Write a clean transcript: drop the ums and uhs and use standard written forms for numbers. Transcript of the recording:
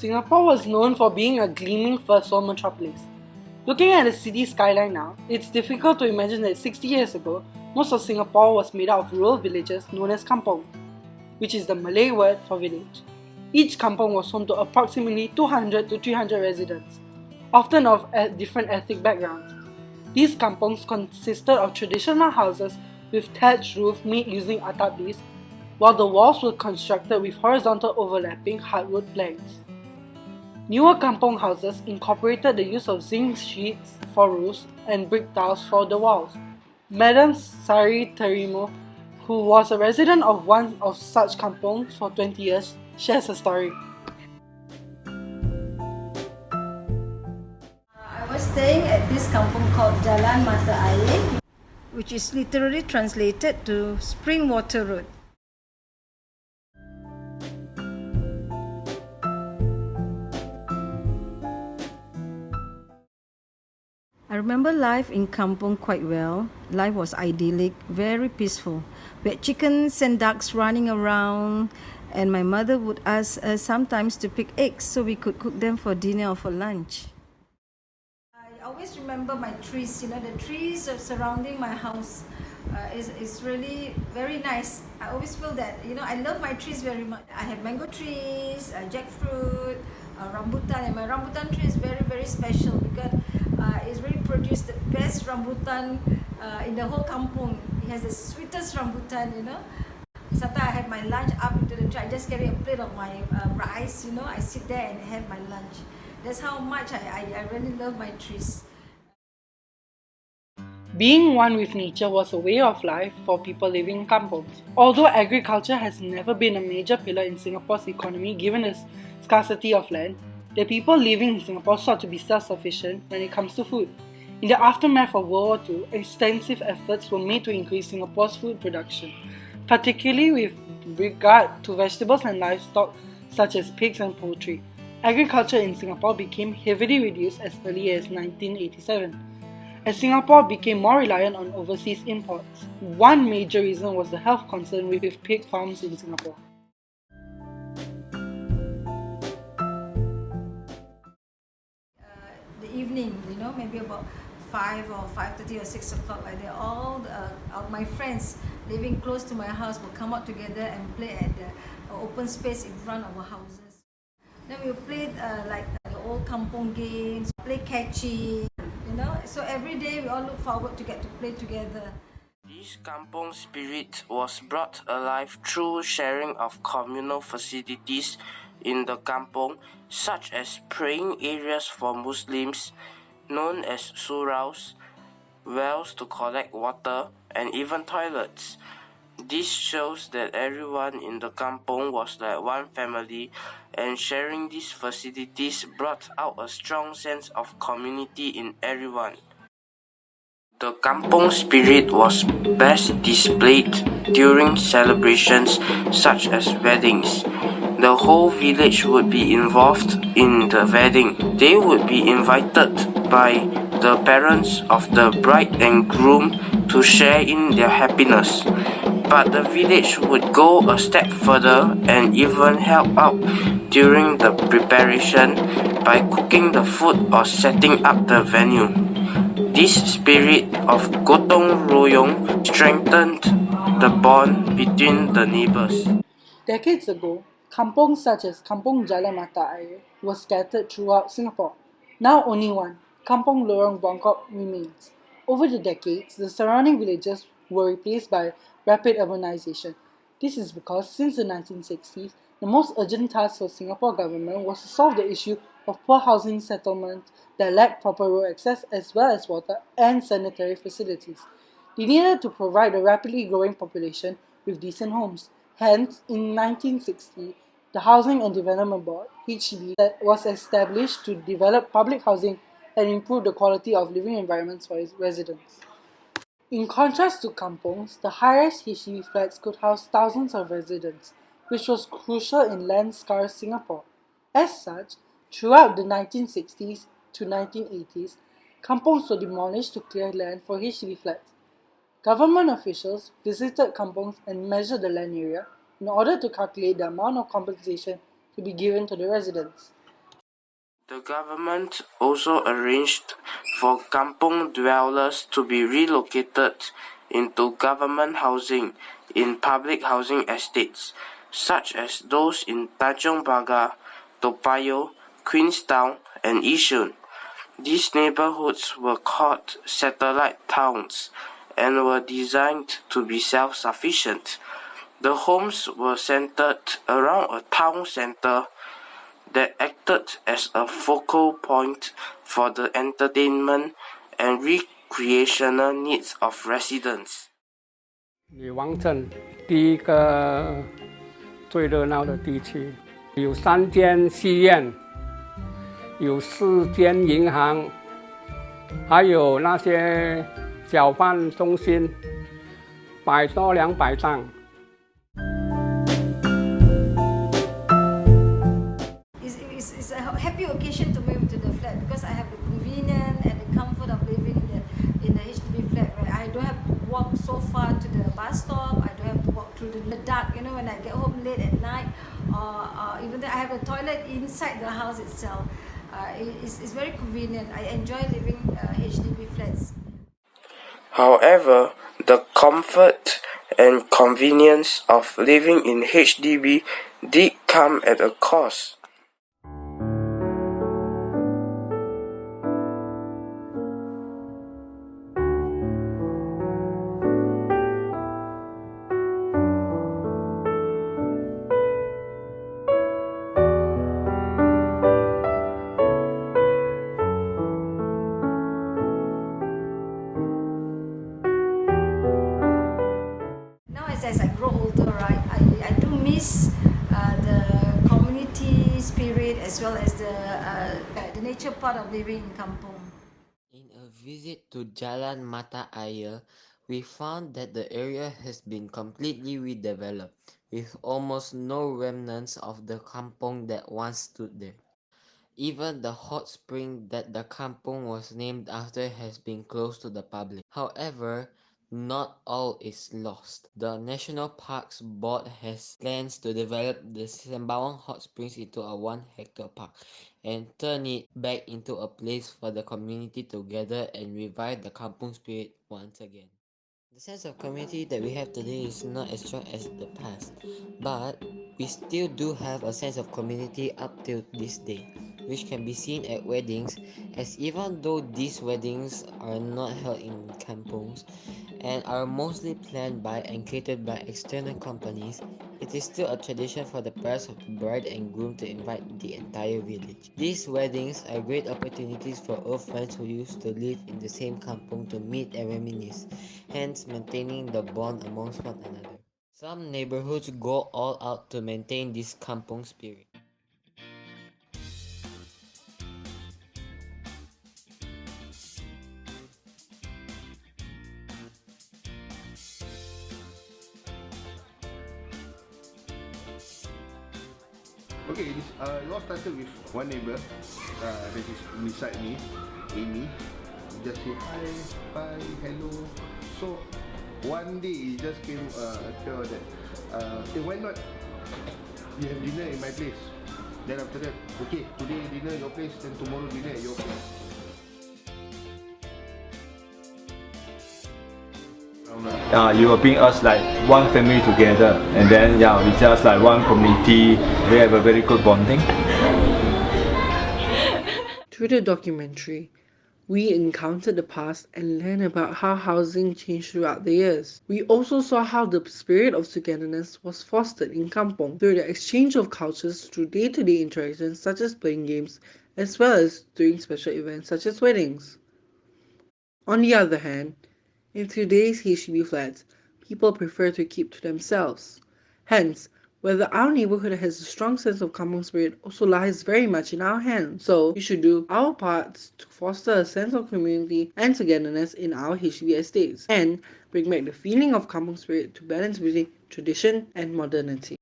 Singapore was known for being a gleaming first world metropolis. Looking at the city skyline now, it's difficult to imagine that 60 years ago, most of Singapore was made up of rural villages known as kampongs, which is the Malay word for village. Each kampong was home to approximately 200 to 300 residents, often of different ethnic backgrounds. These kampongs consisted of traditional houses with thatched roof made using atap leaves, while the walls were constructed with horizontal overlapping hardwood planks. Newer kampong houses incorporated the use of zinc sheets for roofs and brick tiles for the walls. Madam Sari Terimo, who was a resident of one of such kampongs for 20 years, shares a story. I was staying at this kampung called Jalan Mata Air, which is literally translated to Spring Water Road. I remember life in Kampung quite well. Life was idyllic, very peaceful. We had chickens and ducks running around, and my mother would ask us sometimes to pick eggs so we could cook them for dinner or for lunch. I always remember my trees, the trees surrounding my house is really very nice. I always feel that, I love my trees very much. I have mango trees, jackfruit, rambutan, and my rambutan tree is very, very special because it's really produced the best rambutan in the whole kampung. It has the sweetest rambutan, Sometimes I have my lunch up into the tree. I just carry a plate of my rice, I sit there and have my lunch. That's how much I really love my trees. Being one with nature was a way of life for people living in kampongs. Although agriculture has never been a major pillar in Singapore's economy given the scarcity of land, the people living in Singapore sought to be self-sufficient when it comes to food. In the aftermath of World War II, extensive efforts were made to increase Singapore's food production, particularly with regard to vegetables and livestock such as pigs and poultry. Agriculture in Singapore became heavily reduced as early as 1987, as Singapore became more reliant on overseas imports. One major reason was the health concern with pig farms in Singapore. Evening, maybe about 5 or 5:30 or 6 o'clock, like that, all my friends living close to my house will come out together and play at the open space in front of our houses. Then we'll play like the old kampong games, play catching, So every day we all look forward to get to play together. This kampong spirit was brought alive through sharing of communal facilities in the kampong, such as praying areas for Muslims, known as suraus, wells to collect water, and even toilets. This shows that everyone in the kampong was like one family, and sharing these facilities brought out a strong sense of community in everyone. The kampong spirit was best displayed during celebrations such as weddings. The whole village would be involved in the wedding. They would be invited by the parents of the bride and groom to share in their happiness. But the village would go a step further and even help out during the preparation by cooking the food or setting up the venue. This spirit of gotong royong strengthened the bond between the neighbors. Decades ago, kampongs such as Kampung Jalan Mata Air were scattered throughout Singapore. Now only one, Kampung Lorong Buangkok, remains. Over the decades, the surrounding villages were replaced by rapid urbanization. This is because since the 1960s, the most urgent task for Singapore government was to solve the issue of poor housing settlements that lacked proper road access as well as water and sanitary facilities. They needed to provide a rapidly growing population with decent homes. Hence, in 1960, the Housing and Development Board (HDB) was established to develop public housing and improve the quality of living environments for its residents. In contrast to kampongs, the high-rise HDB flats could house thousands of residents, which was crucial in land-scarce Singapore. As such, throughout the 1960s to 1980s, kampongs were demolished to clear land for HDB flats. Government officials visited kampongs and measured the land area in order to calculate the amount of compensation to be given to the residents. The government also arranged for Kampung dwellers to be relocated into government housing in public housing estates, such as those in Tanjung Pagar, Toa Payoh, Queenstown, and Yishun. These neighborhoods were called satellite towns and were designed to be self-sufficient. The homes were centered around a town center that acted as a focal point for the entertainment and recreational needs of residents. 女王镇第一个最热闹的地区，有3间戏院，有4间银行，还有那些小贩中心，100多200档。It's a happy occasion to move to the flat because I have the convenience and the comfort of living in the HDB flat where I don't have to walk so far to the bus stop. I don't have to walk through the dark, when I get home late at night, or even though I have a toilet inside the house itself. It's very convenient. I enjoy living HDB flats. However, the comfort and convenience of living in HDB did come at a cost. As I grow older, right, I do miss the community spirit as well as the nature part of living in Kampung. In a visit to Jalan Mata Air, we found that the area has been completely redeveloped, with almost no remnants of the kampong that once stood there. Even the hot spring that the kampong was named after has been closed to the public. However, not all is lost. The National Parks Board has plans to develop the Sembawang hot springs into a 1-hectare park and turn it back into a place for the community to gather and revive the kampung spirit once again. The sense of community that we have today is not as strong as the past, but we still do have a sense of community up till this day, which can be seen at weddings, as even though these weddings are not held in kampongs and are mostly planned by and catered by external companies, it is still a tradition for the parents of the bride and groom to invite the entire village. These weddings are great opportunities for old friends who used to live in the same kampong to meet and reminisce, hence maintaining the bond amongst one another. Some neighborhoods go all out to maintain this kampong spirit. Okay, it all started with one neighbor that is beside me, Amy. Just say hi, bye, hello. So one day it just came tell that hey, why not you have dinner in my place? Then after that, okay, today dinner at your place, then tomorrow dinner at your place. You will bring us like one family together, and then we just like one community. We have a very good bonding. Through the documentary, we encountered the past and learned about how housing changed throughout the years. We also saw how the spirit of togetherness was fostered in Kampong through the exchange of cultures through day-to-day interactions such as playing games, as well as during special events such as weddings. On the other hand, in today's HDB flats, people prefer to keep to themselves. Hence, whether our neighborhood has a strong sense of kampong spirit also lies very much in our hands. So, we should do our parts to foster a sense of community and togetherness in our HDB estates, and bring back the feeling of kampong spirit to balance between tradition and modernity.